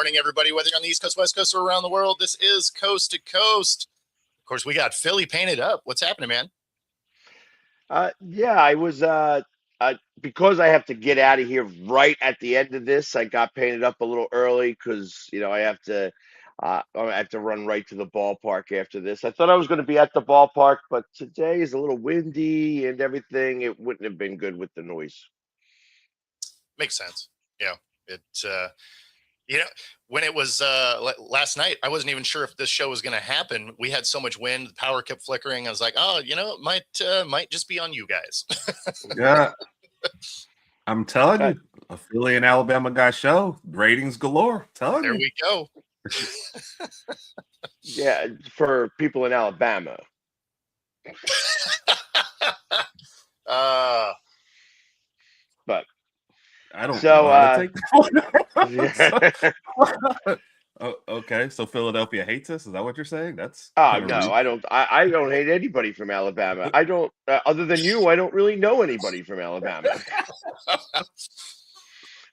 morning, everybody, whether you're on the East Coast, West Coast, or around the world. This is Coast to Coast. Of course, we got Philly painted up. What's happening, man? Yeah, I was because I have to get out of here right at the end of this. I got painted up a little early because I have to run right to the ballpark after this. I thought I was going to be at the ballpark, but today is a little windy and everything. It wouldn't have been good with the noise. Makes sense. Yeah, you know, when it was last night, I wasn't even sure if this show was going to happen. We had so much wind, the power kept flickering. I was like, oh, it might just be on you guys. Yeah, I'm telling you, a Philly and Alabama guy show, ratings galore. Telling there you. We go. Yeah, for people in Alabama. But I don't so, know how to take that. Okay, so Philadelphia hates us. Is that what you're saying? That's no, I don't. I don't hate anybody from Alabama. I don't. Other than you, I don't really know anybody from Alabama.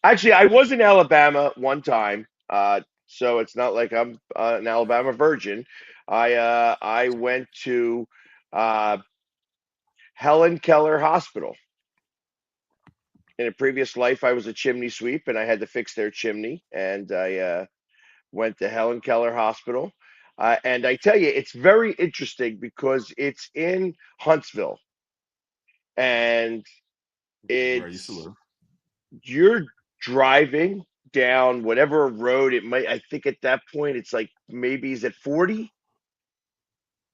Actually, I was in Alabama one time, so it's not like I'm an Alabama virgin. I went to Helen Keller Hospital. In a previous life, I was a chimney sweep, and I had to fix their chimney. And I went to Helen Keller Hospital. And I tell you, it's very interesting because it's in Huntsville, and you're driving down whatever road it might. I think at that point, it's like maybe is it 40?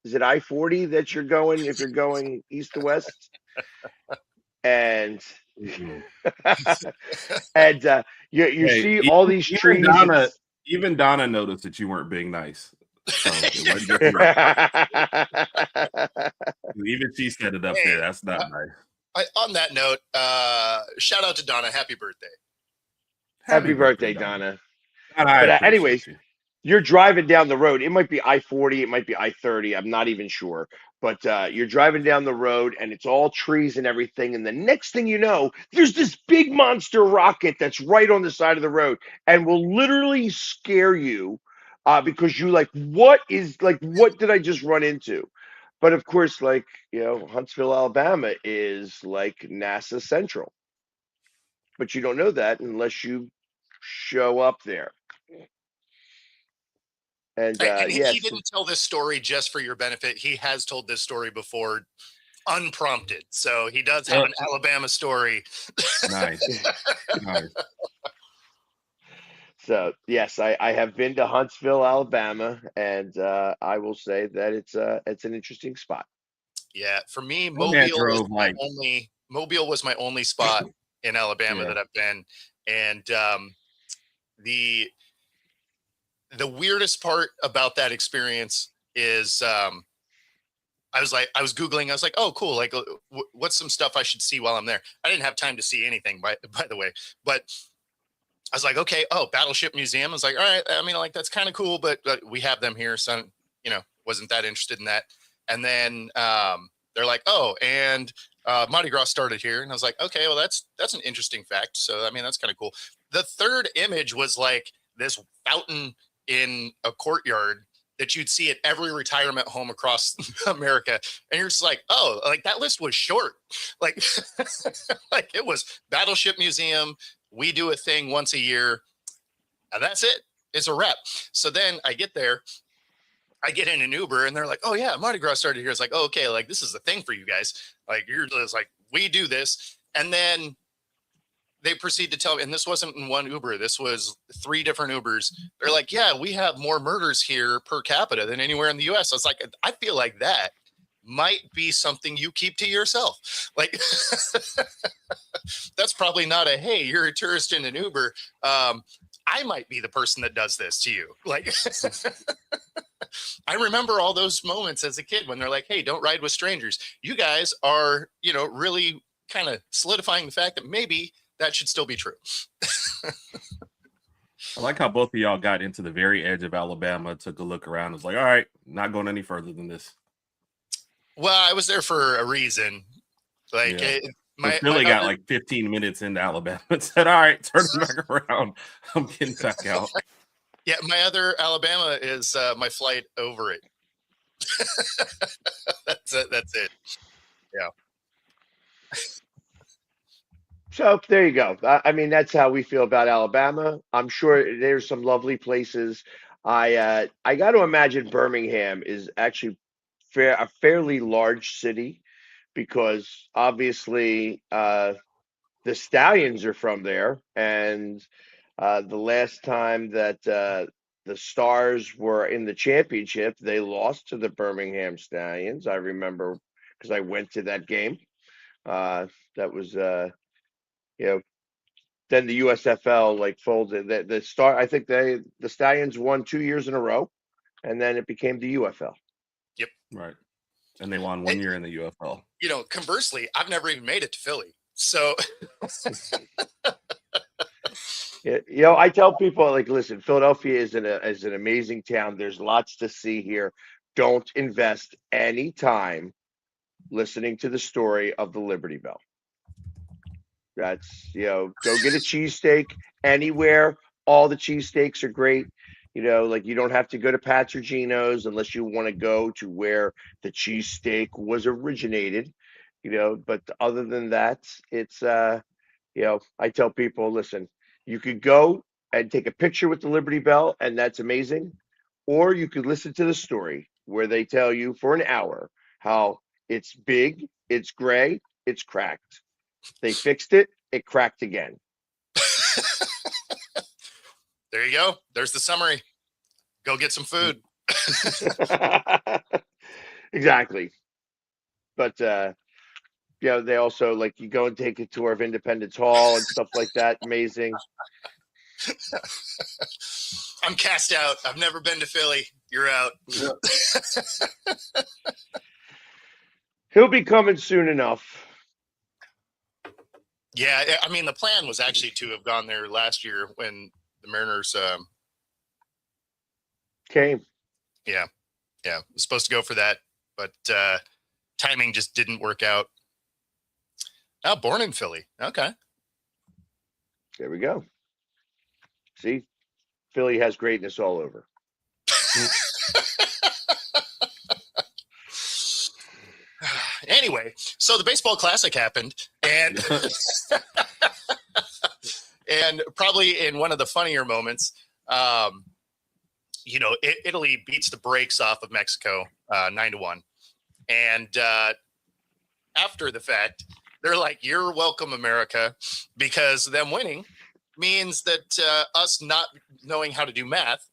Is it I-40 that you're going if you're going east to west? And and you see all these trees. Even Donna noticed that you weren't being nice. So even she said it up there. That's not nice. On that note, shout out to Donna. Happy birthday. Happy birthday, Donna. But anyways, you're driving down the road. It might be I-40. It might be I-30. I'm not even sure. But you're driving down the road, and it's all trees and everything. And the next thing you know, there's this big monster rocket that's right on the side of the road and will literally scare you because you what did I just run into? But of course, Huntsville, Alabama is like NASA Central. But you don't know that unless you show up there. And he didn't tell this story just for your benefit. He has told this story before, unprompted. So he does have an Alabama story. Nice. So yes, I have been to Huntsville, Alabama, and I will say that it's an interesting spot. Yeah, for me, Mobile was my only spot in Alabama that I've been, and the weirdest part about that experience is I was Googling. I was like, oh, cool. Like, what's some stuff I should see while I'm there? I didn't have time to see anything, by the way. But I was like, okay, Battleship Museum. I was like, all right. I mean, like, that's kind of cool, but we have them here. So, wasn't that interested in that. And then they're like, oh, and Mardi Gras started here. And I was like, okay, well, that's an interesting fact. So, I mean, that's kind of cool. The third image was like this fountain in a courtyard that you'd see at every retirement home across America. And you're just like, oh, like that list was short. Like, like it was Battleship Museum. We do a thing once a year and that's it. It's a wrap. So then I get there, I get in an Uber and they're like, oh yeah, Mardi Gras started here. It's like, oh, okay. Like this is the thing for you guys. Like you're just like, we do this. And then they proceed to tell me, and this wasn't in one Uber, this was 3 different Ubers. They're like, yeah, we have more murders here per capita than anywhere in the US. I was like, I feel like that might be something you keep to yourself. Like, that's probably not a, hey, you're a tourist in an Uber. I might be the person that does this to you. Like, I remember all those moments as a kid when they're like, hey, don't ride with strangers. You guys are, really kind of solidifying the fact that maybe that should still be true. I like how both of y'all got into the very edge of Alabama, took a look around, was like, all right, not going any further than this. Well, I was there for a reason. Like, Philly got like 15 minutes into Alabama and said, all right, turn it back around. I'm getting back out. Yeah, my other Alabama is my flight over it. That's it. That's it. Yeah. So there you go. I mean, that's how we feel about Alabama. I'm sure there's some lovely places. I got to imagine Birmingham is actually a fairly large city because obviously the Stallions are from there, and the last time that the Stars were in the championship, they lost to the Birmingham Stallions. I remember because I went to that game. That was you know then the USFL like folded. I think the Stallions won 2 years in a row, and then it became the UFL. Yep. Right. And they won 1 year in the UFL. Conversely, I've never even made it to Philly. So Yeah, I tell people like, listen, Philadelphia is an amazing town. There's lots to see here. Don't invest any time listening to the story of the Liberty Bell. That's, go get a cheesesteak anywhere. All the cheesesteaks are great. Like you don't have to go to Pat's or Gino's unless you want to go to where the cheesesteak was originated. But other than that, it's I tell people, listen, you could go and take a picture with the Liberty Bell, and that's amazing. Or you could listen to the story where they tell you for an hour how it's big, it's gray, it's cracked. They fixed it, it cracked again. there you go. There's the summary. Go get some food. Exactly. But they also like you go and take a tour of Independence Hall and stuff like that. Amazing. I'm cast out. I've never been to Philly. You're out. He'll be coming soon enough. Yeah, I mean the plan was actually to have gone there last year when the Mariners came. Yeah, was supposed to go for that, but timing just didn't work out. Oh, born in Philly. Okay. There we go. See, Philly has greatness all over. Anyway, so the baseball classic happened, and and probably in one of the funnier moments, Italy beats the brakes off of Mexico 9-1, and after the fact, they're like, "You're welcome, America," because them winning means that us not knowing how to do math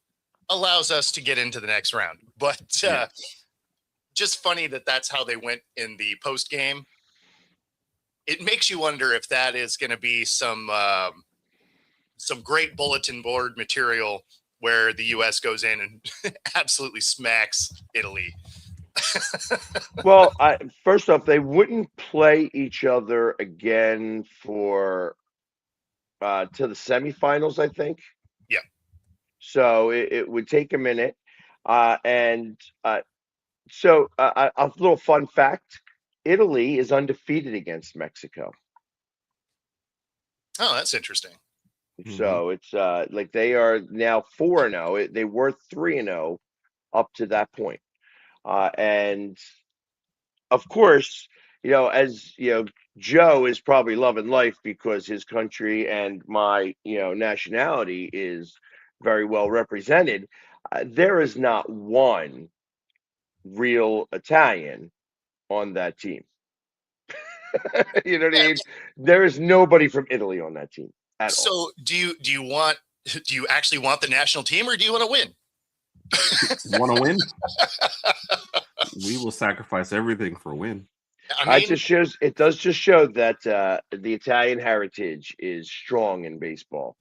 allows us to get into the next round. But just funny that that's how they went in the post game. It makes you wonder if that is going to be some great bulletin board material where the U.S. goes in and absolutely smacks Italy. Well, first off, they wouldn't play each other again for to the semifinals, I think. Yeah. So it would take a minute, so a little fun fact: Italy is undefeated against Mexico. Oh, that's interesting. So it's like they are now 4-0. They were 3-0 up to that point, and of course, as Joe is probably loving life because his country and my nationality is very well represented. There is not one real Italian on that team. You know what I mean? There is nobody from Italy on that team at all. So do you actually want the national team, or do you want to win? Want to win? We will sacrifice everything for a win. It does just show that the Italian heritage is strong in baseball.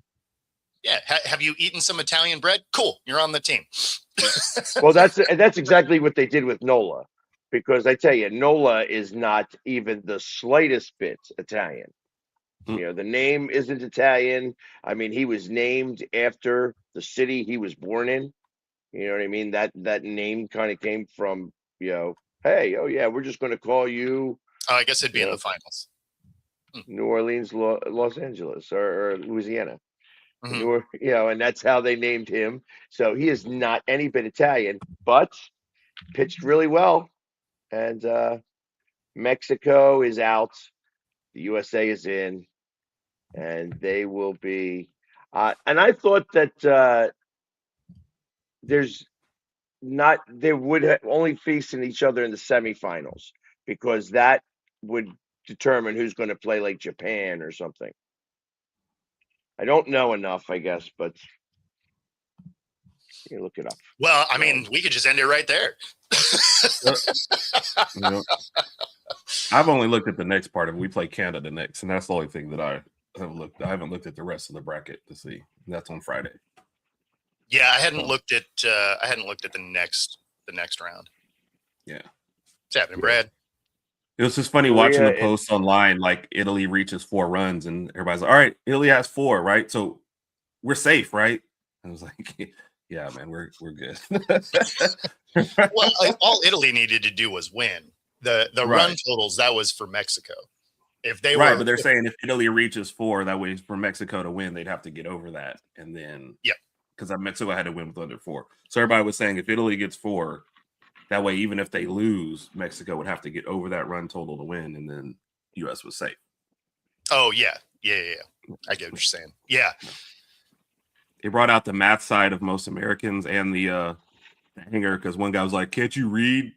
Yeah. Have you eaten some Italian bread? Cool. You're on the team. Well, that's exactly what they did with Nola, because I tell you, Nola is not even the slightest bit Italian. The name isn't Italian. I mean, he was named after the city he was born in. You know what I mean? That name kind of came from, hey, oh yeah, we're just going to call you. I guess it'd be in the finals. New Orleans, Los Angeles, or Louisiana. Mhm. And that's how they named him. So he is not any bit Italian, but pitched really well. And Mexico is out. The USA is in, and they will be. And I thought that there's not they would only facing each other in the semifinals because that would determine who's going to play like Japan or something. I don't know enough, I guess, but you look it up. Well, I mean, we could just end it right there. I've only looked at the next part of it. We play Canada next, and that's the only thing that I have looked. I haven't looked at the rest of the bracket to see. And that's on Friday. Yeah, I hadn't looked at the next round. Yeah. What's happening, Brad? It was just funny watching the posts online, like Italy reaches 4 runs, and everybody's like, all right, Italy has 4, right? So we're safe, right? I was like, yeah, man, we're good. Well, all Italy needed to do was win. The run totals, that was for Mexico. If they but they're saying if Italy reaches 4, that way for Mexico to win, they'd have to get over that. And then because Mexico had to win with under 4. So everybody was saying if Italy gets 4, that way, even if they lose, Mexico would have to get over that run total to win, and then U.S. was safe. Oh, yeah. I get what you're saying. Yeah. It brought out the math side of most Americans and the hanger because one guy was like, can't you read,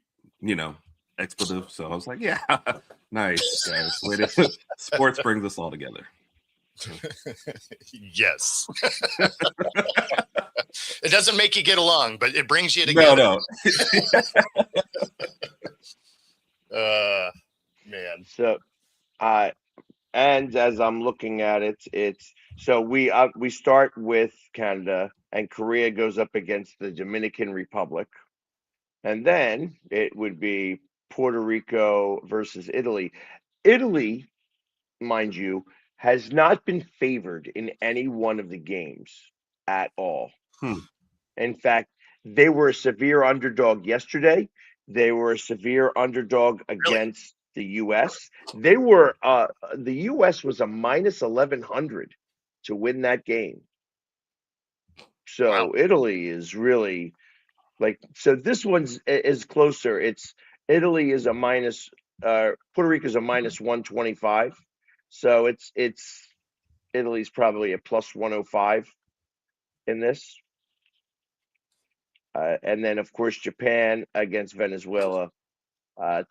expletive? So I was like, yeah, nice, guys. Sports brings us all together. Yes. It doesn't make you get along, but it brings you together. No. Man. So, and as I'm looking at it, it's so we start with Canada, and Korea goes up against the Dominican Republic, and then it would be Puerto Rico versus Italy. Italy, mind you, has not been favored in any one of the games at all. In fact, they were a severe underdog yesterday. They were a severe underdog against the U.S. They were the U.S. was a minus 1,100 to win that game. So Italy is really so this one's is closer. It's Italy is a minus Puerto Rico is a minus 125. So it's Italy's probably a plus 105 in this. And then, of course, Japan against Venezuela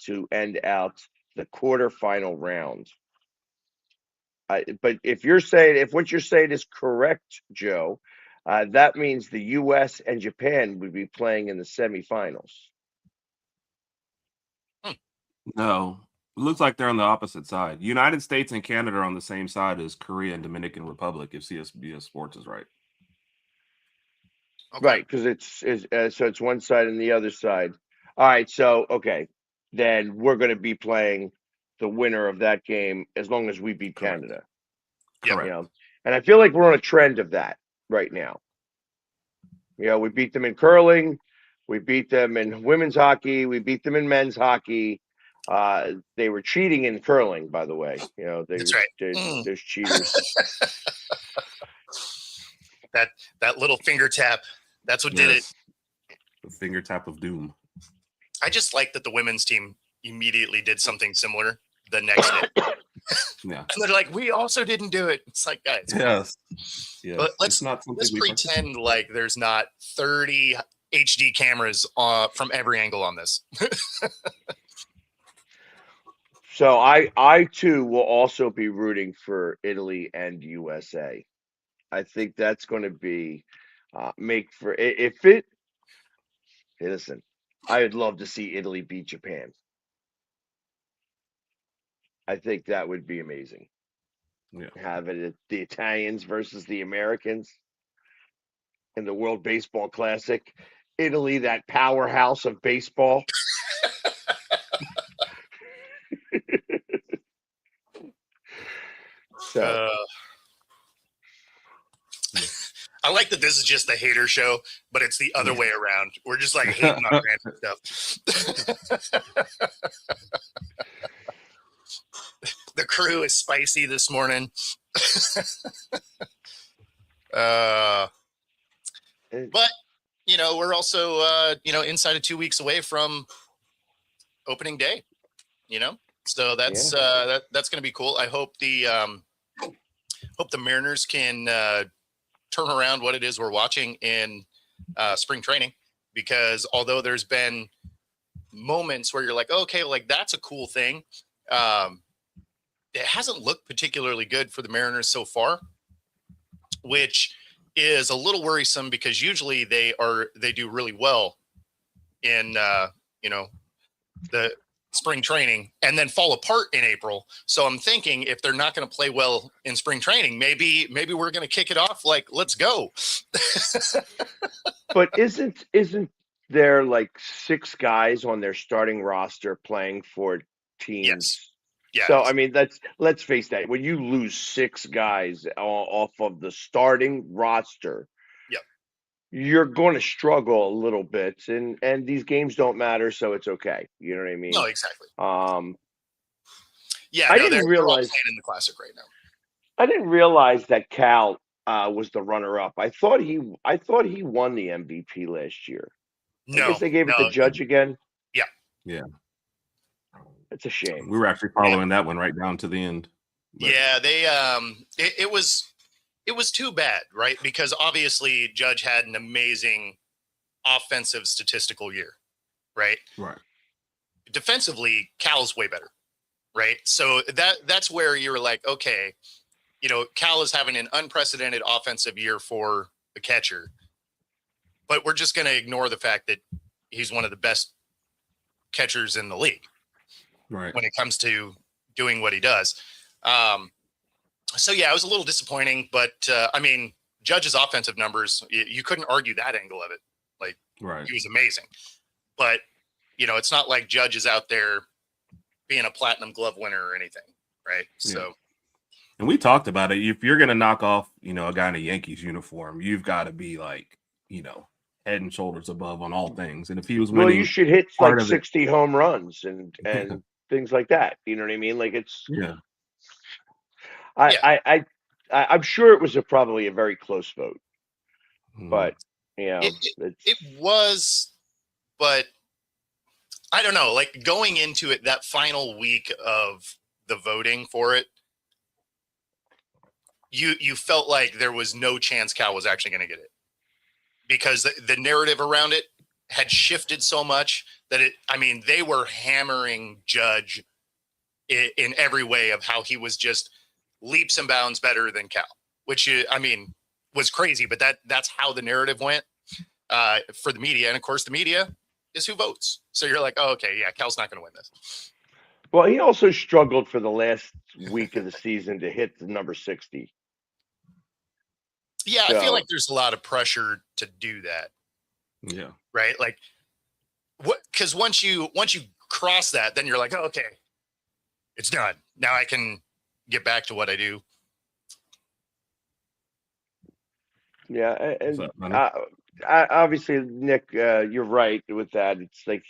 to end out the quarterfinal round. But if what you're saying is correct, Joe, that means the U.S. and Japan would be playing in the semifinals. No, it looks like they're on the opposite side. United States and Canada are on the same side as Korea and Dominican Republic, if CSBS Sports is right. Okay. Right, because it's one side and the other side. All right, so then we're going to be playing the winner of that game as long as we beat Canada. Yeah, and I feel like we're on a trend of that right now. We beat them in curling, we beat them in women's hockey, we beat them in men's hockey. They were cheating in curling, by the way. That's right. There's cheaters. that little finger tap. That's what did it. The finger tap of doom. I just like that the women's team immediately did something similar the next day. Yeah. And they're like, we also didn't do it. It's like, guys. Yes. But let's pretend like there's not 30 HD cameras from every angle on this. So I too will also be rooting for Italy and USA. I think that's going to be make for if it. Hey, listen, I would love to see Italy beat Japan. I think that would be amazing. Yeah. Have it the Italians versus the Americans in the World Baseball Classic. Italy, that powerhouse of baseball. So. I like that this is just the hater show, but it's the other way around. We're just like hating on random stuff. The crew is spicy this morning. But we're also inside of 2 weeks away from opening day. So that's that's going to be cool. I hope the Mariners can turn around what it is we're watching in spring training, because although there's been moments where you're like, okay, like that's a cool thing, it hasn't looked particularly good for the Mariners so far, which is a little worrisome, because usually they do really well in the spring training and then fall apart in April. So I'm thinking, if they're not going to play well in spring training, maybe we're going to kick it off like, let's go. But isn't there like 6 guys on their starting roster playing for teams? Yes. Yeah. So I mean, let's face that. When you lose 6 guys off of the starting roster, you're going to struggle a little bit, and these games don't matter, so it's okay. You know what I mean? No, exactly. I didn't realize they're all playing in the Classic right now. I didn't realize that Cal was the runner-up. I thought he won the MVP last year. No, I guess they gave it to Judge again. Yeah. It's a shame. We were actually following that one right down to the end. But. Yeah, they it was too bad, right? Because obviously Judge had an amazing offensive statistical year, right? Right. Defensively, Cal's way better, right? So that's where you're like, okay, Cal is having an unprecedented offensive year for a catcher, but we're just going to ignore the fact that he's one of the best catchers in the league, right, when it comes to doing what he does. So yeah, it was a little disappointing, but I mean, Judge's offensive numbers, you couldn't argue that angle of it. Like, right, he was amazing, but it's not like Judge is out there being a platinum glove winner or anything, right? Yeah. So, and we talked about it. If you're going to knock off, a guy in a Yankees uniform, you've got to be like, head and shoulders above on all things. And if he was winning, well, you should hit like 60 home runs and things like that. You know what I mean? Like, it's I'm sure it was probably a very close vote, but it was, but I don't know, like going into it, that final week of the voting for it, you felt like there was no chance Cal was actually going to get it, because the narrative around it had shifted so much that they were hammering Judge in every way of how he was just leaps and bounds better than Cal, which was crazy, but that's how the narrative went for the media. And of course the media is who votes. So you're like, oh, okay, yeah, Cal's not going to win this. Well, he also struggled for the last week of the season to hit the number 60. Yeah, so, I feel like there's a lot of pressure to do that. Yeah. Right? Like, because once you cross that, then you're like, oh, okay, it's done. Now I can get back to what I do. Yeah, and obviously, Nick, you're right with that. It's like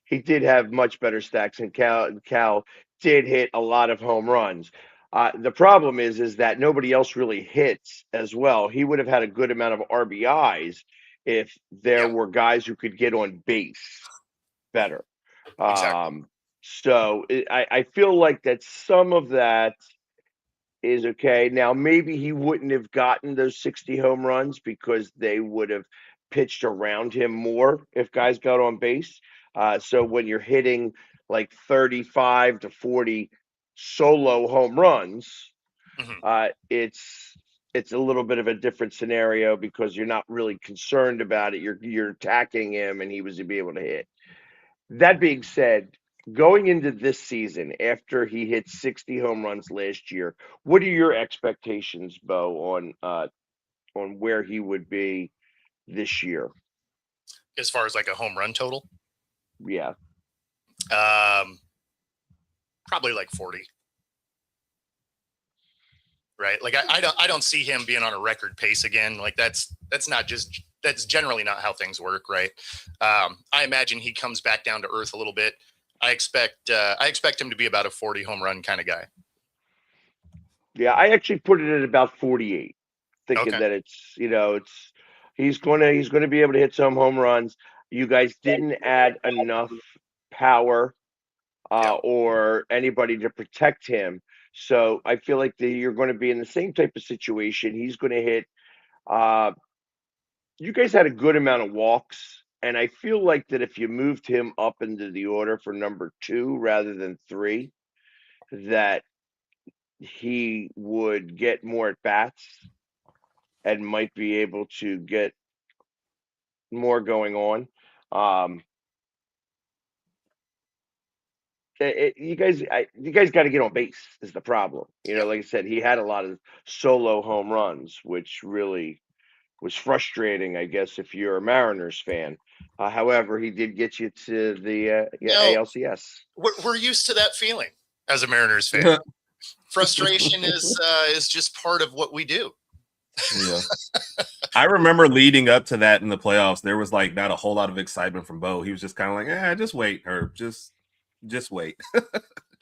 he did have much better stacks, and Cal did hit a lot of home runs. The problem is that nobody else really hits as well. He would have had a good amount of RBIs if there were guys who could get on base better. Exactly. So I feel like that some of that is okay. Now, maybe he wouldn't have gotten those 60 home runs because they would have pitched around him more if guys got on base. So when you're hitting like 35 to 40 solo home runs, it's a little bit of a different scenario because you're not really concerned about it. You're attacking him, and he was to be able to hit. That being said, going into this season, after he hit 60 home runs last year, what are your expectations, Bo, on where he would be this year? As far as like a home run total? Yeah. Probably like 40. Right? Like I don't see him being on a record pace again. Like that's generally not how things work, right? I imagine he comes back down to earth a little bit. I expect him to be about a 40 home run kind of guy. Yeah, I actually put it at about 48. thinking that it's he's gonna be able to hit some home runs. You guys didn't add enough power or anybody to protect him. So I feel like you're going to be in the same type of situation. He's going to hit. You guys had a good amount of walks, and I feel like that if you moved him up into the order for number 2 rather than 3, that he would get more at bats and might be able to get more going on. You guys got to get on base is the problem. Like I said, he had a lot of solo home runs, which really was frustrating, I guess, if you're a Mariners fan. However, he did get you to the ALCS. We're used to that feeling as a Mariners fan. Frustration is just part of what we do. Yeah. I remember leading up to that in the playoffs, there was like not a whole lot of excitement from Bo. He was just kind of like, just wait, Herb. Just wait.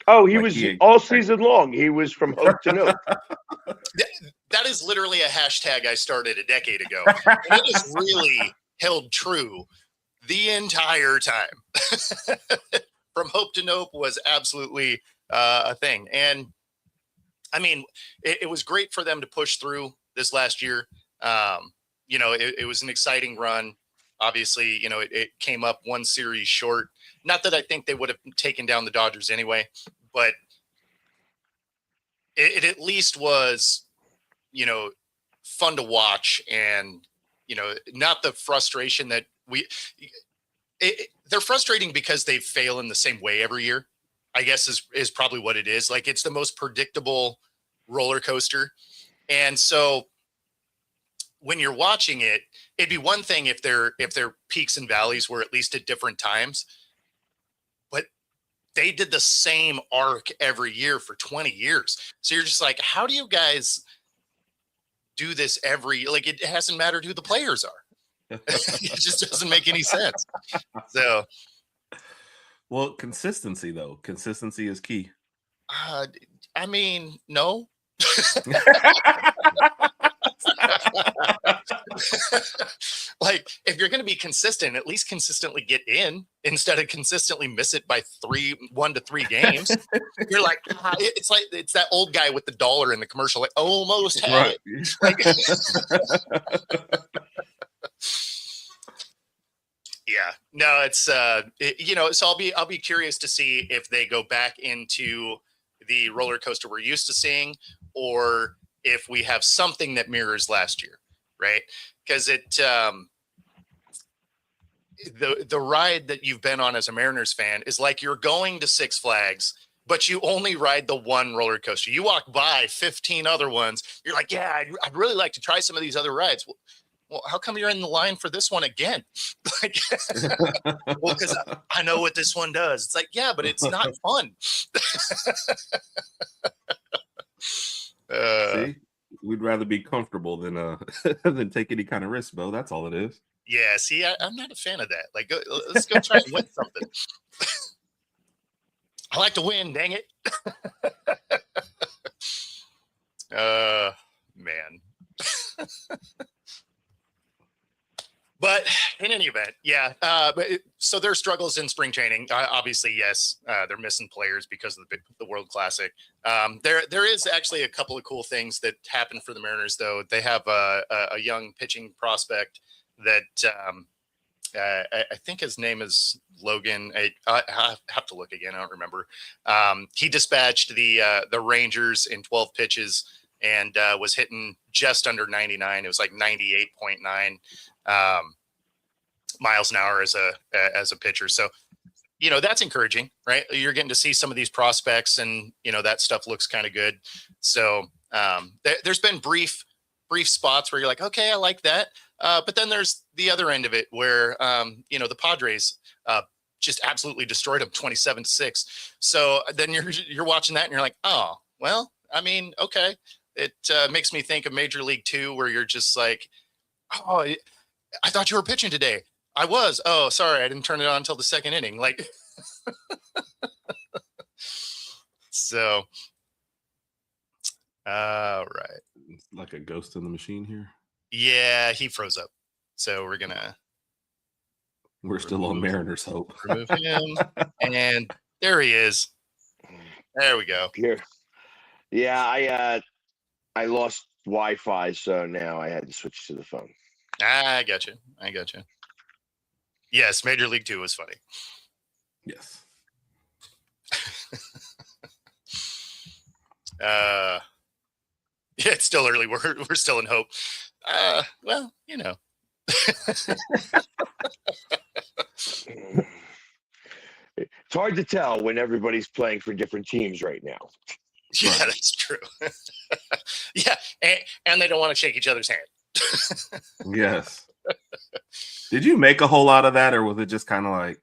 Oh, he was all season long. He was from hope to note. That is literally a hashtag I started a decade ago. And it has really held true the entire time. From hope to nope was absolutely a thing. And I mean, it was great for them to push through this last year. It was an exciting run. Obviously, it came up one series short. Not that I think they would have taken down the Dodgers anyway, but it at least was, fun to watch, and, not the frustration that they're frustrating because they fail in the same way every year, I guess is probably what it is. Like, it's the most predictable roller coaster. And so when you're watching it, it'd be one thing if their peaks and valleys were at least at different times, but they did the same arc every year for 20 years. So you're just like, how do you guys do this it hasn't mattered who the players are. It just doesn't make any sense. So, well, consistency is key. I mean, no. Like, if you're going to be consistent, at least consistently get in instead of consistently miss it by 1 to 3 games. You're like, it's that old guy with the dollar in the commercial, like, almost had it. Like, yeah, no, it's so I'll be curious to see if they go back into the roller coaster we're used to seeing, or if we have something that mirrors last year, right? Because the ride that you've been on as a Mariners fan is like you're going to Six Flags, but you only ride the one roller coaster. You walk by 15 other ones. You're like, yeah, I'd really like to try some of these other rides. Well, how come you're in the line for this one again? Like, well, because I know what this one does. It's like, yeah, but it's not fun. See, we'd rather be comfortable than than take any kind of risk, Bo. That's all it is. Yeah, see, I'm not a fan of that. Like, let's go try and win something. I like to win, dang it. Man. But in any event, yeah. So their struggles in spring training, obviously, yes, they're missing players because of the World Classic. There is actually a couple of cool things that happened for the Mariners, though. They have a young pitching prospect that I think his name is Logan. I have to look again. I don't remember. He dispatched the Rangers in 12 pitches and was hitting just under 99. It was like 98.9. miles an hour as a pitcher. So, that's encouraging, right? You're getting to see some of these prospects, and, that stuff looks kind of good. So there's been brief spots where you're like, okay, I like that. But then there's the other end of it where, the Padres just absolutely destroyed them 27-6. So then you're watching that and you're like, oh, well, I mean, okay. It makes me think of Major League 2, where you're just like, oh, I thought you were pitching today. I was. Oh, sorry. I didn't turn it on until the second inning. Like, so, all right. like a ghost in the machine here. Yeah, he froze up. So we're still on Mariners hope. Remove him. And there he is. There we go. Here. Yeah, I lost Wi-Fi, so now I had to switch to the phone. I got you. Yes, Major League 2 was funny. Yes. Yeah, it's still early. We're still in hope. Well, you know. It's hard to tell when everybody's playing for different teams right now. Yeah, that's true. Yeah, and they don't want to shake each other's hand. Yes. Did you make a whole lot of that, or was it just kind of like,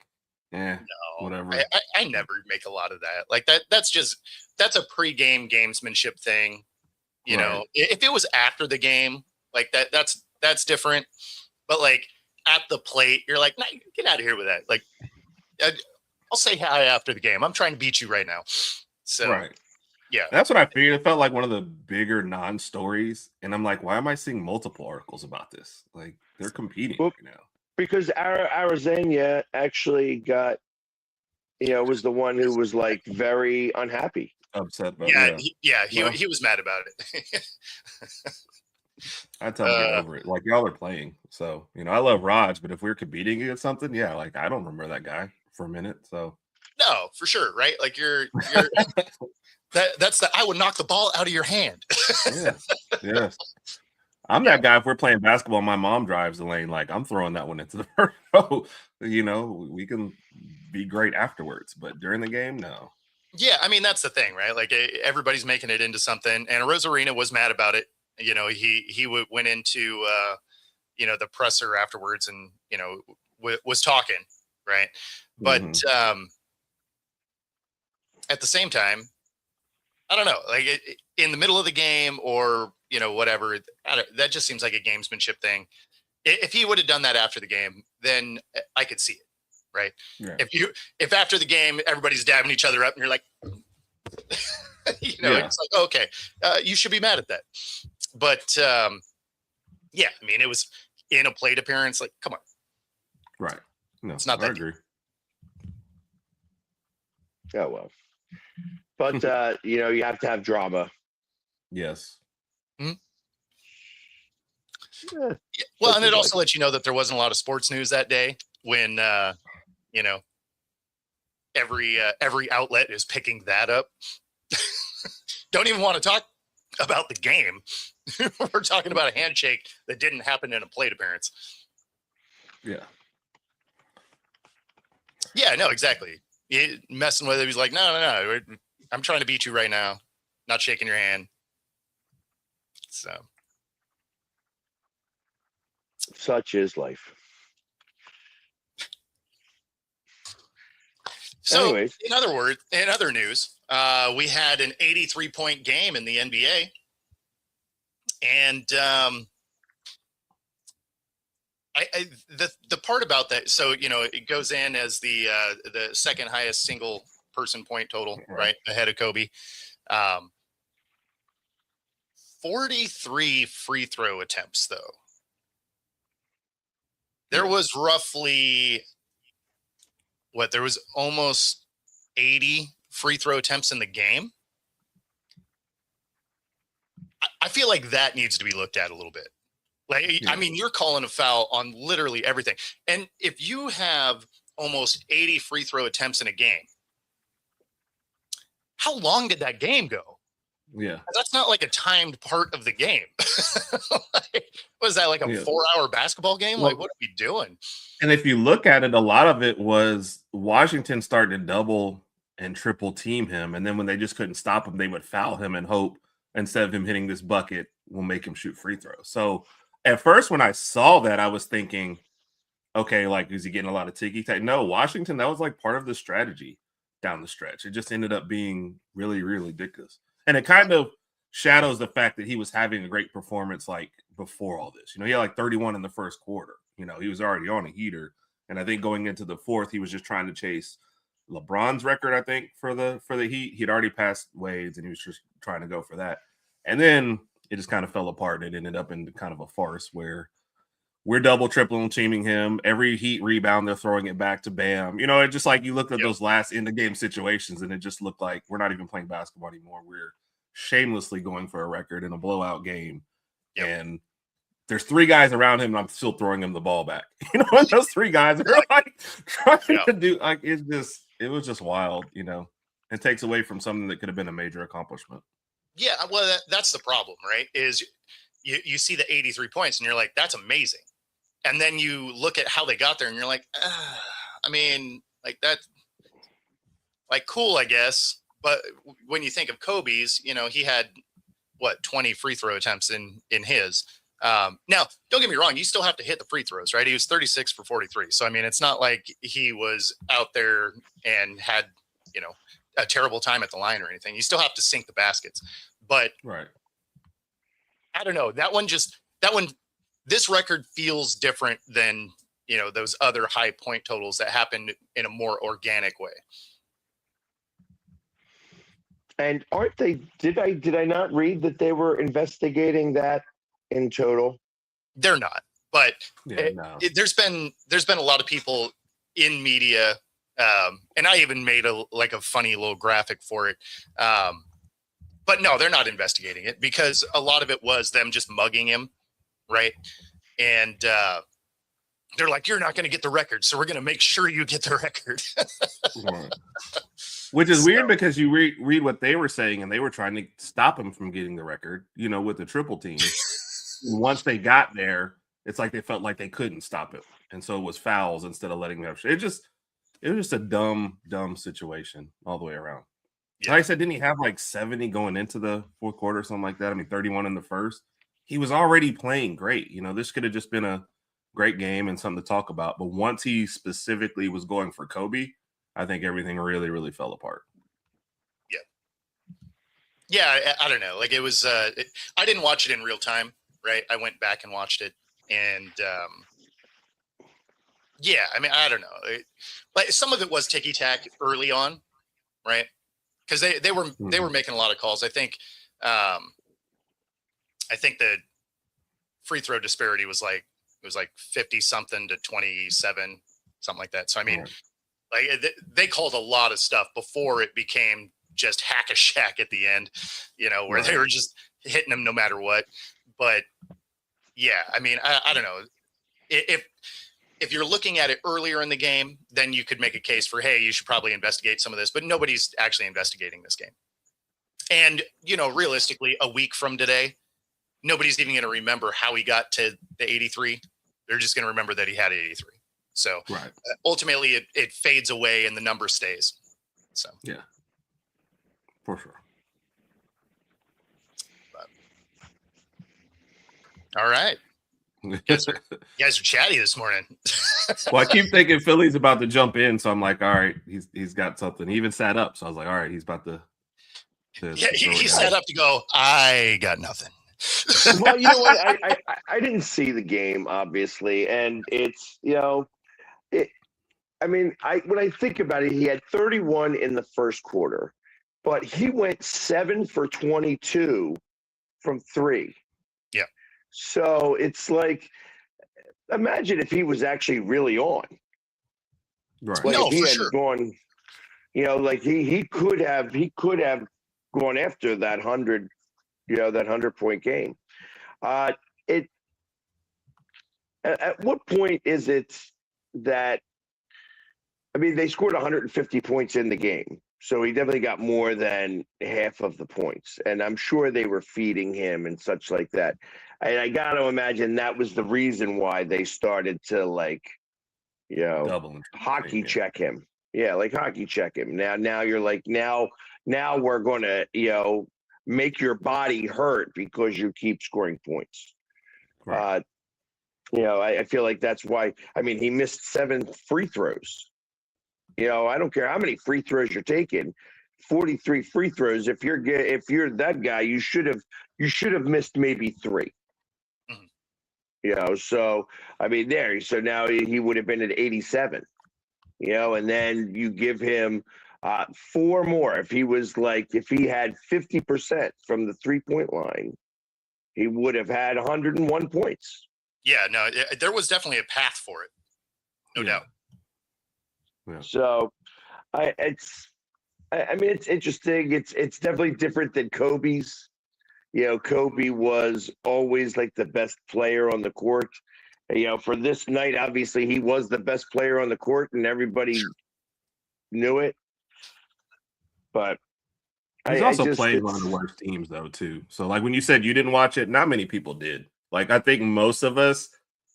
no, whatever? I never make a lot of that. Like that's a pre-game gamesmanship thing. You know, if it was after the game, like that's different. But like at the plate, you're like, nah, get out of here with that. Like, I'll say hi after the game. I'm trying to beat you right now. So, yeah, that's what I figured. It felt like one of the bigger non-stories, and I'm like, why am I seeing multiple articles about this? Like, they're competing right now. Because Arizona actually got, was the one who was like very unhappy, upset about he was mad about it. I tell him get over it. Like, y'all are playing, so I love Raj, but if we're competing against something, like I don't remember that guy for a minute. So no, for sure, right? Like you're that's I would knock the ball out of your hand. Yes. I'm that guy. If we're playing basketball, my mom drives the lane. Like, I'm throwing that one into the first row. We can be great afterwards, but during the game, no. Yeah, I mean that's the thing, right? Like everybody's making it into something, and Rosarina was mad about it. He went into the presser afterwards, and was talking, right? But at the same time, I don't know, like in the middle of the game or whatever, that just seems like a gamesmanship thing. If he would have done that after the game, then I could see it, right? Yeah. If after the game everybody's dabbing each other up and you're like, it's like, okay, you should be mad at that. But I mean, it was in a plate appearance. Like, come on, right? No, it's not that. I agree. Oh well, but you have to have drama. Yes. Mm-hmm. Yeah. Well, and it also lets you know that there wasn't a lot of sports news that day when every outlet is picking that up. Don't even want to talk about the game. We're talking about a handshake that didn't happen in a plate appearance. Yeah. Yeah, no, exactly. Messing with it, he's like, no, I'm trying to beat you right now, not shaking your hand. So such is life. So, anyways, in other news, we had an 83-point game in the NBA, and the part about that, so it goes in as the second highest single person point total, right, ahead of Kobe. 43 free throw attempts, though. There was roughly there was almost 80 free throw attempts in the game. I feel like that needs to be looked at a little bit. Like, I mean, you're calling a foul on literally everything. And if you have almost 80 free throw attempts in a game, how long did that game go? Yeah. That's not like a timed part of the game. Was that like a 4-hour basketball game? Like, what are we doing? And if you look at it, a lot of it was Washington starting to double and triple team him. And then when they just couldn't stop him, they would foul him and hope instead of him hitting this bucket, we'll make him shoot free throws. So at first, when I saw that, I was thinking, okay, like, is he getting a lot of ticky-tack? No, Washington, that was like part of the strategy down the stretch. It just ended up being really, really ridiculous. And it kind of shadows the fact that he was having a great performance like before all this. He had like 31 in the first quarter. He was already on a heater. And I think going into the fourth, he was just trying to chase LeBron's record, I think, for the Heat. He'd already passed Wade's, and he was just trying to go for that. And then it just kind of fell apart. It ended up in kind of a farce where we're double, triple teaming him. Every Heat rebound, they're throwing it back to Bam. It just like you looked at those last end of game situations, and it just looked like we're not even playing basketball anymore. We're shamelessly going for a record in a blowout game. And there's 3 guys around him, and I'm still throwing him the ball back. And those 3 guys are like trying to do like it was just wild, It takes away from something that could have been a major accomplishment. Yeah, well, that's the problem, right? Is you see the 83 points, and you're like, that's amazing. And then you look at how they got there, and you're like, I mean, like that, like cool, I guess. But when you think of Kobe's, he had 20 free throw attempts in his. Now, don't get me wrong, you still have to hit the free throws, right? He was 36 for 43. So, I mean, it's not like he was out there and had, a terrible time at the line or anything. You still have to sink the baskets. But right. I don't know. This record feels different than, those other high point totals that happened in a more organic way. And aren't they, did I not read that they were investigating that in total? They're not, but there's been a lot of people in media, and I even made a funny little graphic for it. But no, they're not investigating it because a lot of it was them just mugging him. Right. And they're like, you're not going to get the record, so we're going to make sure you get the record. Which is weird because you read what they were saying, and they were trying to stop him from getting the record, with the triple team. Once they got there, it's like they felt like they couldn't stop it. And so it was fouls instead of letting them have it was just a dumb situation all the way around. Yeah. Like I said, didn't he have like 70 going into the fourth quarter or something like that? I mean, 31 in the first. He was already playing great. This could have just been a great game and something to talk about. But once he specifically was going for Kobe, I think everything really, really fell apart. Yeah. Yeah, I don't know. Like it was, I didn't watch it in real time, right? I went back and watched it. And yeah, I mean, I don't know. Like some of it was ticky-tack early on, right? Because they were making a lot of calls. I think the free throw disparity was like 50 something to 27, something like that. So I mean, like they called a lot of stuff before it became just hack a shack at the end, where they were just hitting them no matter what. But yeah, I mean, I don't know. If you're looking at it earlier in the game, then you could make a case for, hey, you should probably investigate some of this, but nobody's actually investigating this game. And, realistically, a week from today, nobody's even going to remember how he got to the 83. They're just going to remember that he had 83. So ultimately it fades away and the number stays. So, yeah, for sure. But, all right. You guys are chatty this morning. Well, I keep thinking Philly's about to jump in, so I'm like, all right, he's got something. He even sat up, so I was like, all right, he's about to he sat up to go, I got nothing. Well, you know what? I didn't see the game, obviously, and it's I mean, when I think about it, he had 31 in the first quarter, but he went 7 for 22 from 3. Yeah. So it's like, imagine if he was actually really on. Right. Like no, if he for had sure. gone, like he could have gone after that 100, that 100-point game. At what point is it that, I mean, they scored 150 points in the game, so he definitely got more than half of the points, and I'm sure they were feeding him and such like that. And I got to imagine that was the reason why they started to hockey check him. Yeah, like hockey check him. Now you're like, now we're going to, make your body hurt because you keep scoring points. Right. I feel like that's why. I mean, he missed 7 free throws. I don't care how many free throws you're taking. 43 free throws. If you're that guy, you should have missed maybe 3. So I mean, so now he would have been at 87. And then you give him 4 more. If he had 50% from the 3-point line, he would have had 101 points. Yeah, no, there was definitely a path for it, no doubt. Yeah. So, I mean, it's interesting. It's definitely different than Kobe's. Kobe was always like the best player on the court. For this night, obviously, he was the best player on the court, and everybody knew it. But he's also played one of the worst teams, though, too. So, like when you said you didn't watch it, not many people did. Like, I think most of us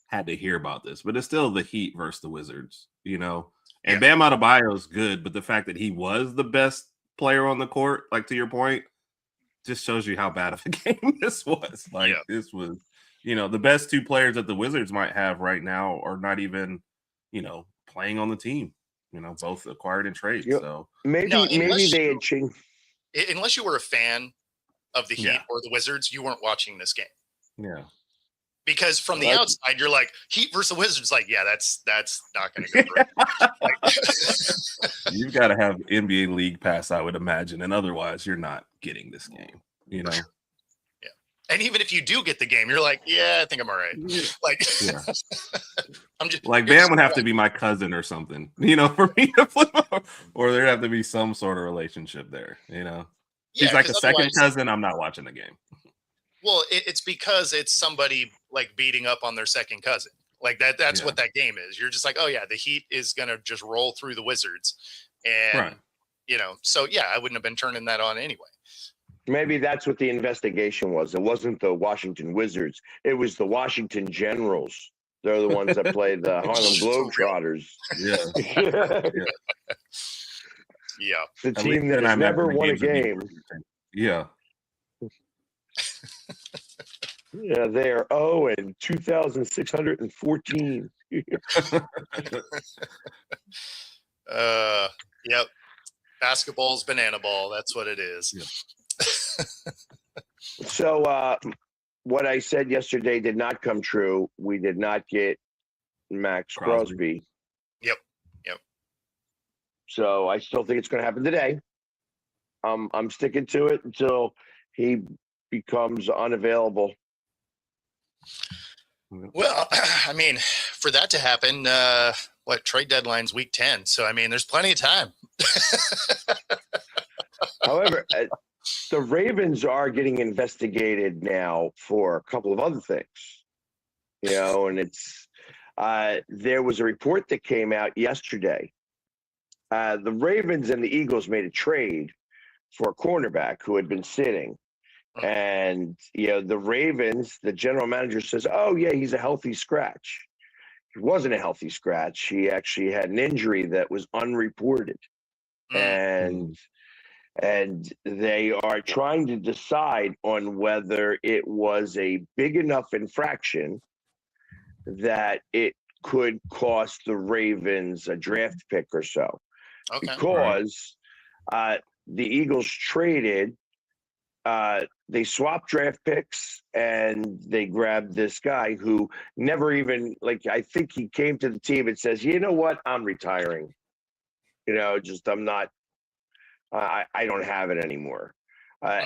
had to hear about this, but it's still the Heat versus the Wizards, And Bam Adebayo is good, but the fact that he was the best player on the court, like to your point, just shows you how bad of a game this was. This was, the best two players that the Wizards might have right now are not even, playing on the team. Both acquired in trade. So maybe they had changed. Unless you were a fan of the Heat or the Wizards, you weren't watching this game. Yeah. Because from the outside, you're like, Heat versus Wizards. Like, yeah, that's not going to go great. You've got to have NBA League Pass, I would imagine, and otherwise, you're not getting this game. Yeah, and even if you do get the game, you're like, yeah, I think I'm all right. Like, I'm just like Bam would have to be my cousin or something, for me to flip over, or there'd have to be some sort of relationship there. He's like a second cousin. I'm not watching the game. Well, it's because it's somebody like beating up on their second cousin. Like that's what that game is. You're just like, oh yeah, the Heat is going to just roll through the Wizards. And, so yeah, I wouldn't have been turning that on anyway. Maybe that's what the investigation was. It wasn't the Washington Wizards. It was the Washington Generals. They're the ones that played the Harlem Globetrotters. Yeah. The team that has never won a game. Yeah. Yeah, they are 2,614. Yep. Basketball's banana ball. That's what it is. Yeah. So what I said yesterday did not come true. We did not get Max Crosby. Yep. So I still think it's going to happen today. I'm sticking to it until he becomes unavailable. Well, I mean, for that to happen, trade deadline's week 10. So, I mean, there's plenty of time. However, the Ravens are getting investigated now for a couple of other things, and it's there was a report that came out yesterday. The Ravens and the Eagles made a trade for a cornerback who had been sitting. And, the Ravens, the general manager says, oh, yeah, he's a healthy scratch. He wasn't a healthy scratch. He actually had an injury that was unreported. And they are trying to decide on whether it was a big enough infraction that it could cost the Ravens a draft pick or so. Okay. Because the Eagles traded they swapped draft picks and they grabbed this guy who never even, I think he came to the team and says, you know what, I'm retiring. I'm not, I don't have it anymore.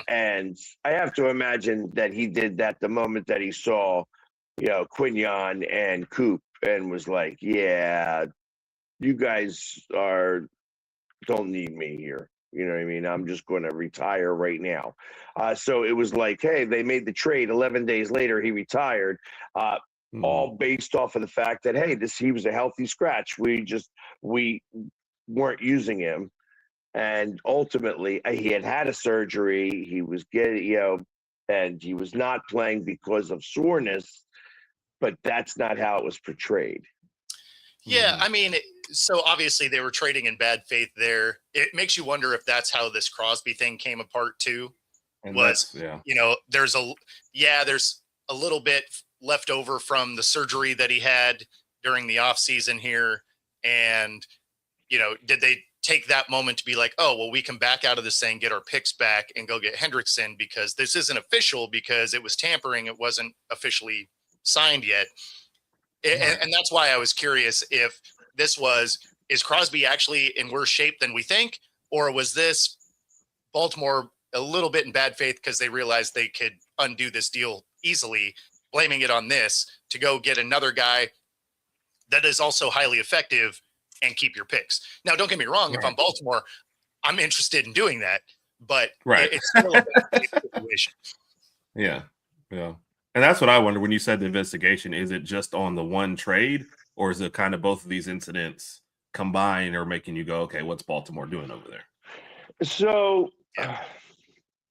And I have to imagine that he did that the moment that he saw, Quignon and Coop and was like, yeah, you guys don't need me here. You know what I mean? I'm just going to retire right now. So it was like, hey, they made the trade. 11 days later, he retired, all based off of the fact that, hey, he was a healthy scratch. We weren't using him. And ultimately, he had a surgery. He was getting, and he was not playing because of soreness. But that's not how it was portrayed. Yeah, I mean, so obviously they were trading in bad faith there. It makes you wonder if that's how this Crosby thing came apart too. And there's a little bit left over from the surgery that he had during the offseason here. And, did they take that moment to be like, oh, well, we can back out of this thing, get our picks back and go get Hendrickson because this isn't official because it was tampering. It wasn't officially signed yet. And that's why I was curious if is Crosby actually in worse shape than we think? Or was this Baltimore a little bit in bad faith because they realized they could undo this deal easily blaming it on this to go get another guy that is also highly effective and keep your picks. Now, don't get me wrong. If I'm Baltimore, I'm interested in doing that, but it's still a bad situation. Yeah. Yeah. And that's what I wonder when you said the investigation. Is it just on the one trade, or is it kind of both of these incidents combined or making you go, okay, what's Baltimore doing over there? So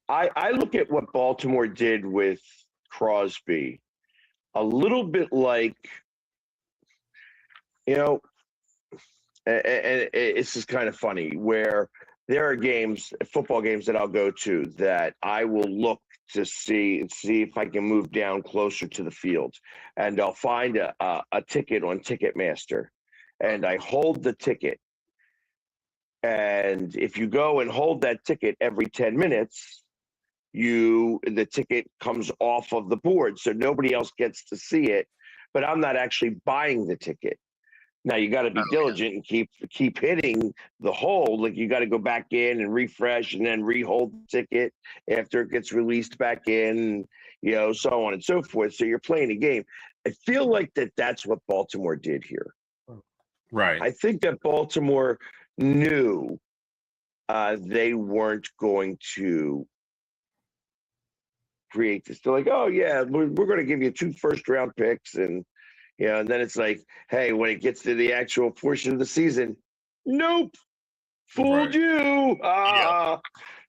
I look at what Baltimore did with Crosby a little bit like, and it's just kind of funny where there are games, football games that I'll go to that I will look to see if I can move down closer to the field, and I'll find a ticket on Ticketmaster, and I hold the ticket. And if you go and hold that ticket every 10 minutes, the ticket comes off of the board, so nobody else gets to see it, but I'm not actually buying the ticket. Now you got to be diligent and keep hitting the hold. Like you got to go back in and refresh and then re-hold the ticket after it gets released back in, so on and so forth. So you're playing a game. I feel like that's what Baltimore did here. Right. I think that Baltimore knew they weren't going to create this. They're like, oh yeah, we're going to give you 2 first-round picks, and and then it's like, hey, when it gets to the actual portion of the season, nope, fooled you.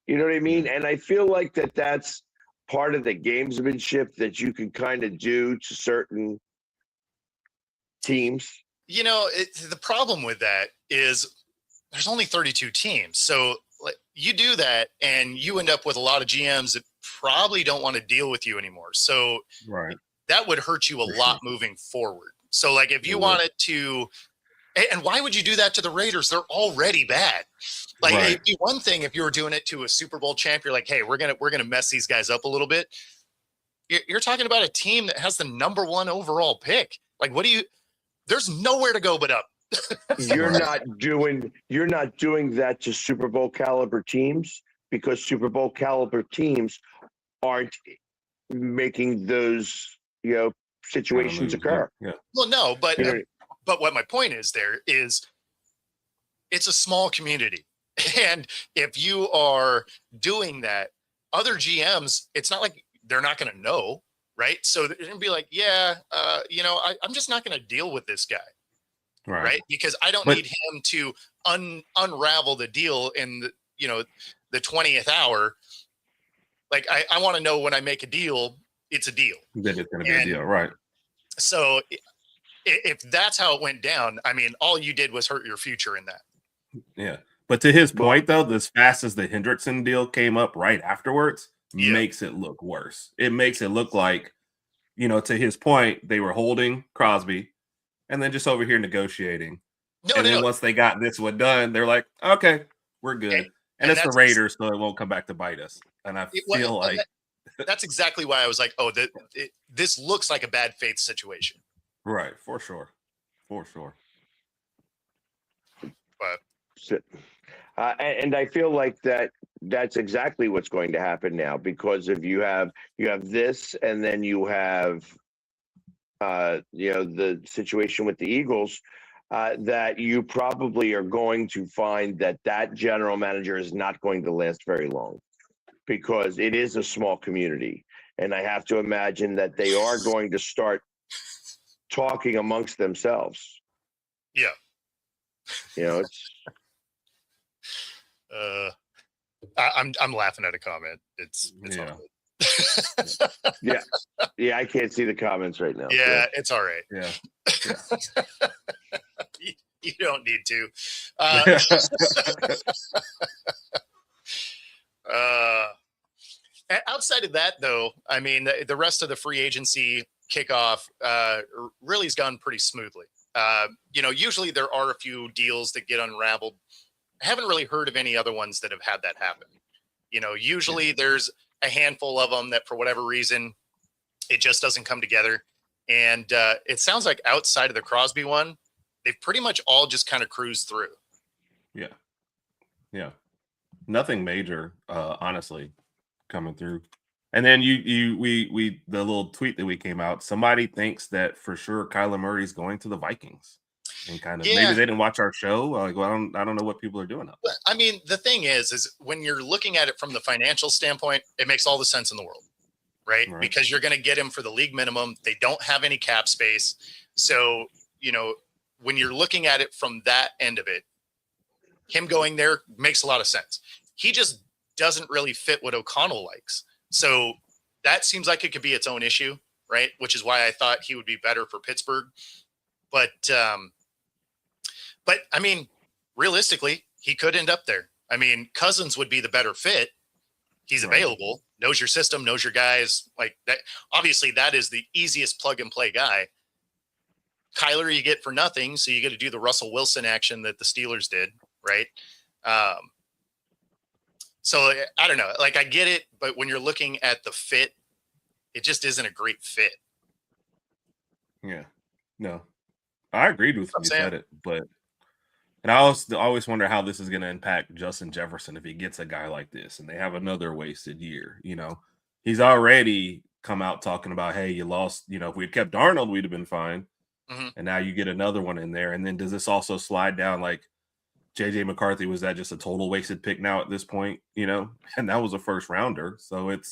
You know what I mean? And I feel like that's part of the gamesmanship that you can kind of do to certain teams. The problem with that is there's only 32 teams. So you do that and you end up with a lot of GMs that probably don't want to deal with you anymore. So that would hurt you a lot moving forward. So like if you wanted to, and why would you do that to the Raiders? They're already bad. Like it'd be one thing if you were doing it to a Super Bowl champ. You're like, hey, we're gonna mess these guys up a little bit. You're talking about a team that has the number 1 overall pick. Like, there's nowhere to go but up. You're not doing that to Super Bowl caliber teams, because Super Bowl caliber teams aren't making those situations occur. Yeah. Well, no, but what my point is there is it's a small community. And if you are doing that, other GMs, it's not like they're not going to know, right? So they're going to be like, I'm just not going to deal with this guy. Right. Because I don't need him to unravel the deal in the 20th hour. Like I want to know when I make a deal, it's a deal. Then it's going to be a deal. Right. So if that's how it went down, I mean, all you did was hurt your future in that. Yeah. But to his point, though, as fast as the Hendrickson deal came up right afterwards, makes it look worse. It makes it look like, to his point, they were holding Crosby and then just over here negotiating. Then once they got this one done, they're like, okay, we're good. And it's the Raiders, so it won't come back to bite us. And I feel like that's exactly why I was like, oh, this looks like a bad faith situation. Right, for sure. But and I feel like that's exactly what's going to happen now, because if you have this, and then you have the situation with the Eagles, that you probably are going to find that general manager is not going to last very long, because it is a small community. And I have to imagine that they are going to start talking amongst themselves. Yeah. It's I'm laughing at a comment. It's yeah, I can't see the comments right now. Yeah, it's all right. Yeah. You don't need to. Outside of that, though, I mean, the rest of the free agency kickoff really has gone pretty smoothly. Usually there are a few deals that get unraveled. I haven't really heard of any other ones that have had that happen. Usually there's a handful of them that for whatever reason, it just doesn't come together. And it sounds like outside of the Crosby one, they've pretty much all just kind of cruised through. Yeah. Nothing major, honestly, coming through. And then we the little tweet that we came out, somebody thinks that for sure Kyler Murray is going to the Vikings. And kind of maybe they didn't watch our show. Like, well, I don't know what people are doing. I mean, the thing is when you're looking at it from the financial standpoint, it makes all the sense in the world, right? Because you're going to get him for the league minimum. They don't have any cap space. So, when you're looking at it from that end of it, him going there makes a lot of sense. He just doesn't really fit what O'Connell likes. So that seems like it could be its own issue, right? Which is why I thought he would be better for Pittsburgh. But I mean, realistically, he could end up there. I mean, Cousins would be the better fit. He's available, knows your system, knows your guys like that. Obviously, that is the easiest plug and play guy. Kyler, you get for nothing. So you get to do the Russell Wilson action that the Steelers did. Right. So I don't know, like I get it, but when you're looking at the fit, it just isn't a great fit. Yeah, no, I agreed with you said it, but and I always wonder how this is going to impact Justin Jefferson if he gets a guy like this and they have another wasted year. He's already come out talking about, hey, you lost. If we had kept Darnold, we'd have been fine. And now you get another one in there. And then does this also slide down like JJ McCarthy? Was that just a total wasted pick now at this point? And that was a first rounder. So it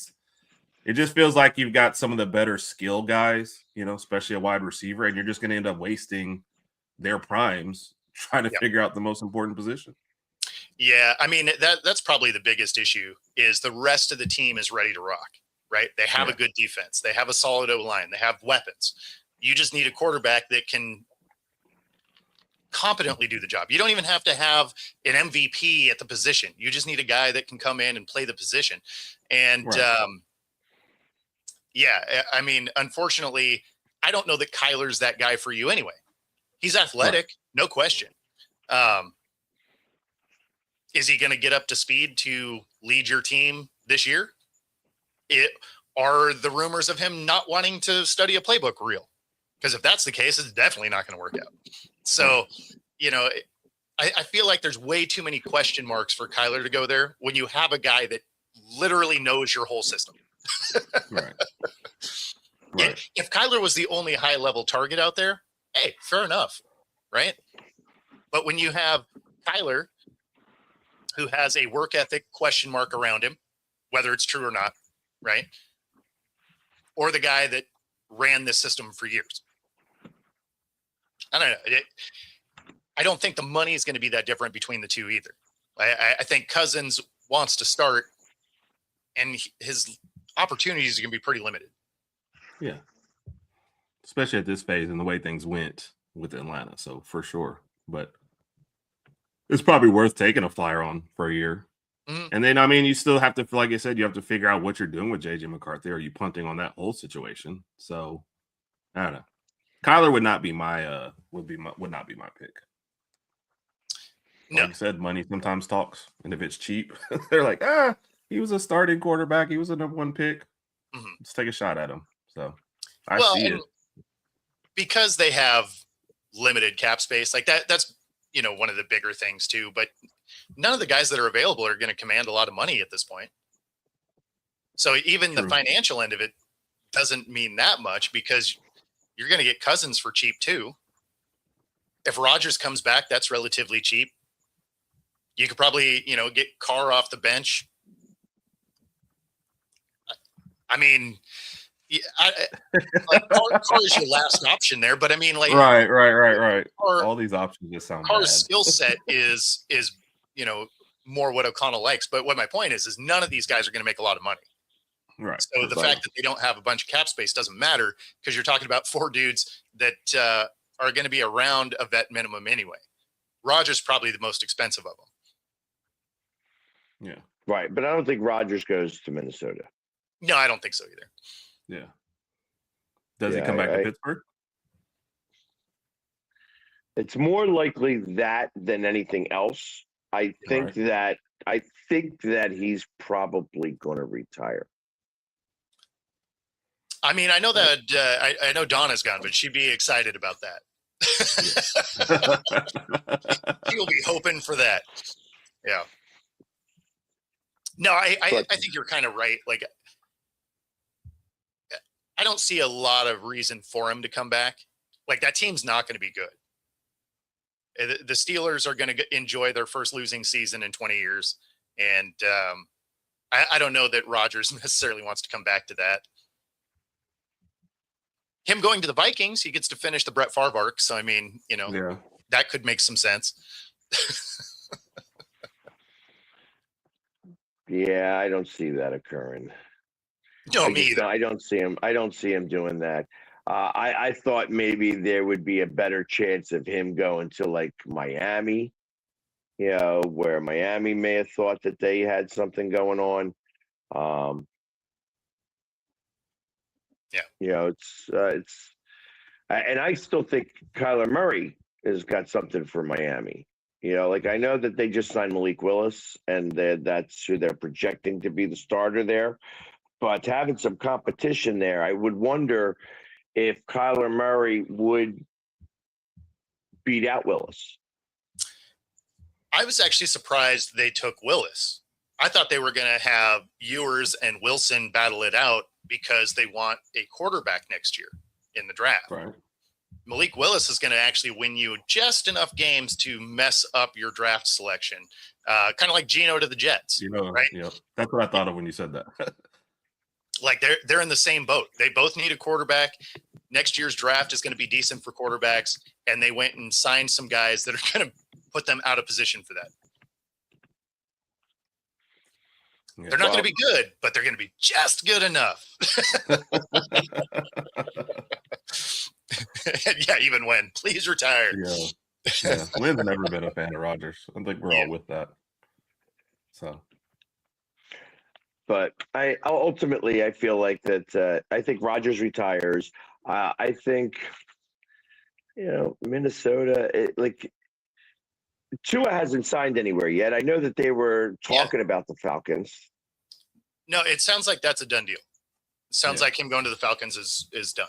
just feels like you've got some of the better skill guys, especially a wide receiver, and you're just going to end up wasting their primes trying to figure out the most important position. Yeah, I mean, that's probably the biggest issue is the rest of the team is ready to rock, right? They have a good defense. They have a solid O-line. They have weapons. You just need a quarterback that can competently do the job. You don't even have to have an MVP at the position. You just need a guy that can come in and play the position. And I mean, unfortunately, I don't know that Kyler's that guy for you anyway. He's athletic, no question. Is he going to get up to speed to lead your team this year? Are the rumors of him not wanting to study a playbook real? Because if that's the case, it's definitely not going to work out. So, I feel like there's way too many question marks for Kyler to go there when you have a guy that literally knows your whole system. Right. If Kyler was the only high-level target out there, hey, fair enough, right? But when you have Kyler, who has a work ethic question mark around him, whether it's true or not, right? Or the guy that ran this system for years. I don't know. I don't think the money is going to be that different between the two either. I think Cousins wants to start, and his opportunities are going to be pretty limited. Yeah. Especially at this phase and the way things went with Atlanta. So for sure. But it's probably worth taking a flyer on for a year. Mm-hmm. And then, I mean, you still have to, like I said, you have to figure out what you're doing with JJ McCarthy. Are you punting on that whole situation? So I don't know. Kyler would not be my would not be my pick. No. Like I said, money sometimes talks. And if it's cheap, they're like, he was a starting quarterback. He was a number one pick. Mm-hmm. Let's take a shot at him. So I see it. Because they have limited cap space, like that's one of the bigger things too. But none of the guys that are available are going to command a lot of money at this point. So even the financial end of it doesn't mean that much because you're going to get Cousins for cheap too. If Rodgers comes back, that's relatively cheap. You could probably, get Carr off the bench. I mean, Carr is your last option there, but I mean, like, right. All these options just sound Carr's skill set is more what O'Connell likes. But what my point is none of these guys are going to make a lot of money. Right. So the fact that they don't have a bunch of cap space doesn't matter because you're talking about four dudes that are going to be around a vet minimum anyway. Rodgers probably the most expensive of them. Yeah. Right. But I don't think Rodgers goes to Minnesota. No, I don't think so either. Yeah. Does he come back to Pittsburgh? It's more likely that than anything else. I think that he's probably going to retire. I mean, I know that I know Donna's gone, but she'd be excited about that. She'll be hoping for that. Yeah. No, I think you're kind of right. Like, I don't see a lot of reason for him to come back. Like, that team's not going to be good. The Steelers are going to enjoy their first losing season in 20 years. And I don't know that Rodgers necessarily wants to come back to that. Him going to the Vikings, he gets to finish the Brett Favre arc. So, I mean, that could make some sense. Yeah, I don't see that occurring. No, me either. I don't see him doing that. I thought maybe there would be a better chance of him going to like Miami, where Miami may have thought that they had something going on. It's and I still think Kyler Murray has got something for Miami. Like I know that they just signed Malik Willis, and that's who they're projecting to be the starter there. But having some competition there, I would wonder if Kyler Murray would beat out Willis. I was actually surprised they took Willis. I thought they were going to have Ewers and Wilson battle it out because they want a quarterback next year in the draft. Right. Malik Willis is going to actually win you just enough games to mess up your draft selection. Kind of like Geno to the Jets. Right? Yeah. That's what I thought of when you said that. Like they're in the same boat. They both need a quarterback. Next year's draft is going to be decent for quarterbacks, and they went and signed some guys that are going to put them out of position for that. Yeah, they're not going to be good, but they're going to be just good enough. Yeah, even when. Please retire. Yeah. Wynn's never been a fan of Rodgers. I think we're all with that. So. But I feel like that. I think Rodgers retires. I think, Minnesota. Tua hasn't signed anywhere yet. I know that they were talking about the Falcons. No, it sounds like that's a done deal. It sounds like him going to the Falcons is done.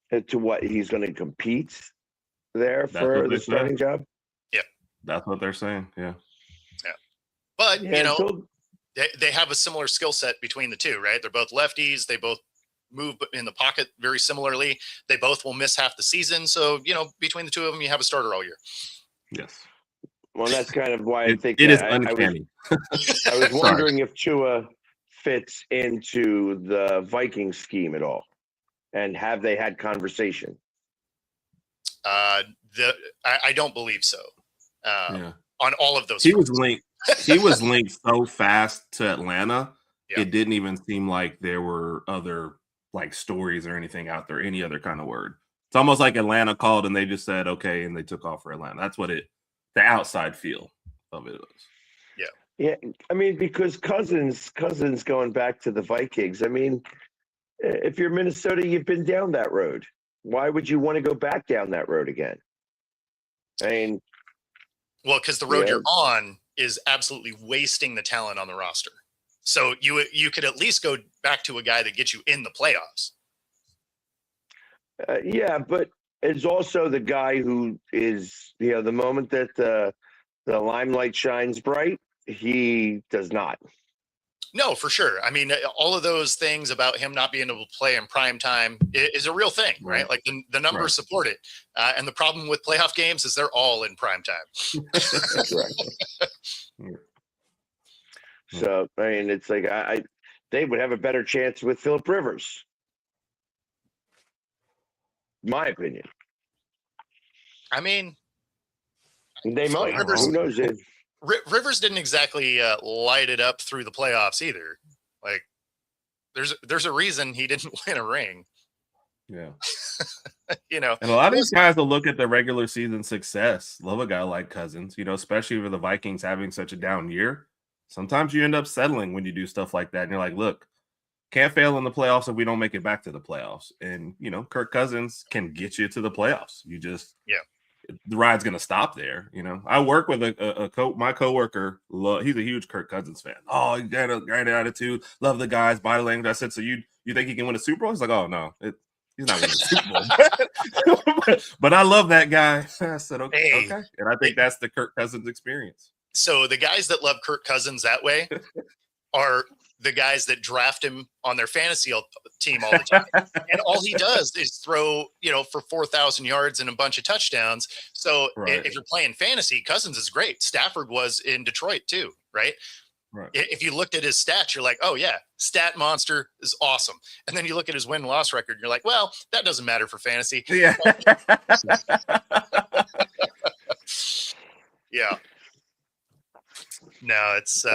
And to what, he's going to compete there for the starting job? Yeah, that's what they're saying. Yeah. But they have a similar skill set between the two, right? They're both lefties. They both move in the pocket very similarly. They both will miss half the season. So, between the two of them, you have a starter all year. Yes. Well, that's kind of why I think it is uncanny. I was wondering if Tua fits into the Vikings scheme at all, and have they had conversation? I don't believe so. On all of those, he was linked. He was linked so fast to Atlanta. Yeah. It didn't even seem like there were other stories or anything out there, any other kind of word. It's almost like Atlanta called and they just said, okay, and they took off for Atlanta. That's what the outside feel of it was. Yeah. I mean, because Cousins going back to the Vikings. I mean, if you're Minnesota, you've been down that road. Why would you want to go back down that road again? I mean, well, because the road you're on is absolutely wasting the talent on the roster. So you could at least go back to a guy that gets you in the playoffs. Yeah, but it's also the guy who is, the moment that the limelight shines bright, he does not. No, for sure. I mean, all of those things about him not being able to play in prime time is a real thing, right? Like the numbers support it. And the problem with playoff games is they're all in prime time. So, I mean, it's like they would have a better chance with Phillip Rivers. My opinion. I mean, they might. Who knows? Rivers didn't exactly light it up through the playoffs either. Like, there's a reason he didn't win a ring. Yeah. And a lot of these guys will look at the regular season success. Love a guy like Cousins, especially with the Vikings having such a down year. Sometimes you end up settling when you do stuff like that. And you're like, look, can't fail in the playoffs if we don't make it back to the playoffs. And, Kirk Cousins can get you to the playoffs. You just, the ride's going to stop there. I work with my coworker. He's a huge Kirk Cousins fan. Oh, he got a great attitude. Love the guys, body language. I said, so you think he can win a Super Bowl? He's like, oh, no, he's not winning a Super Bowl. But I love that guy. I said, okay. And I think that's the Kirk Cousins experience. So the guys that love Kirk Cousins that way are the guys that draft him on their fantasy team all the time. And all he does is throw, for 4,000 yards and a bunch of touchdowns. So if you're playing fantasy, Cousins is great. Stafford was in Detroit too, right? Right. If you looked at his stats, you're like, oh yeah, stat monster is awesome. And then you look at his win-loss record, and you're like, well, that doesn't matter for fantasy. Yeah. Yeah. No, it's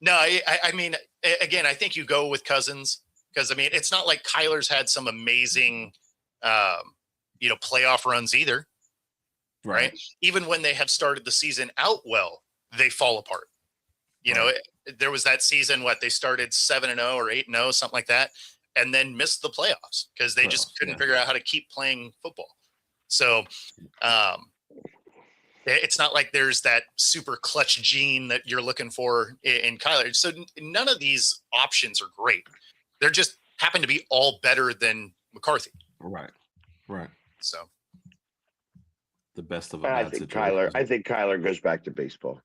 no, I mean, again, I think you go with Cousins because, I mean, it's not like Kyler's had some amazing, playoff runs either, right? Even when they have started the season out well, they fall apart. There was that season, they started 7-0 or 8-0, something like that, and then missed the playoffs because they just couldn't figure out how to keep playing football. So, it's not like there's that super clutch gene that you're looking for in Kyler. So none of these options are great. They're just happen to be all better than McCarthy. Right. So the best of a I bad think situation. I think Kyler goes back to baseball.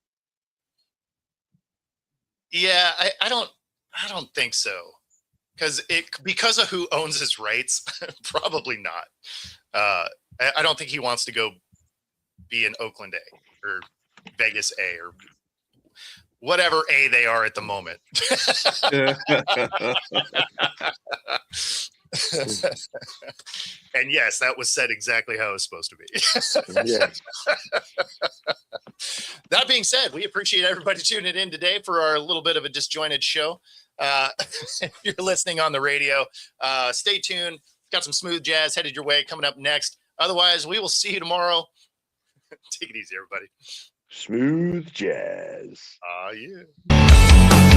Yeah, I don't think so. Because of who owns his rights, probably not. I don't think he wants to go be in Oakland A or Vegas A or whatever A they are at the moment. And yes, that was said exactly how it was supposed to be. Yeah. That being said, we appreciate everybody tuning in today for our little bit of a disjointed show. If you're listening on the radio, stay tuned. Got some smooth jazz headed your way coming up next. Otherwise, we will see you tomorrow. Take it easy, everybody. Smooth jazz. Yeah.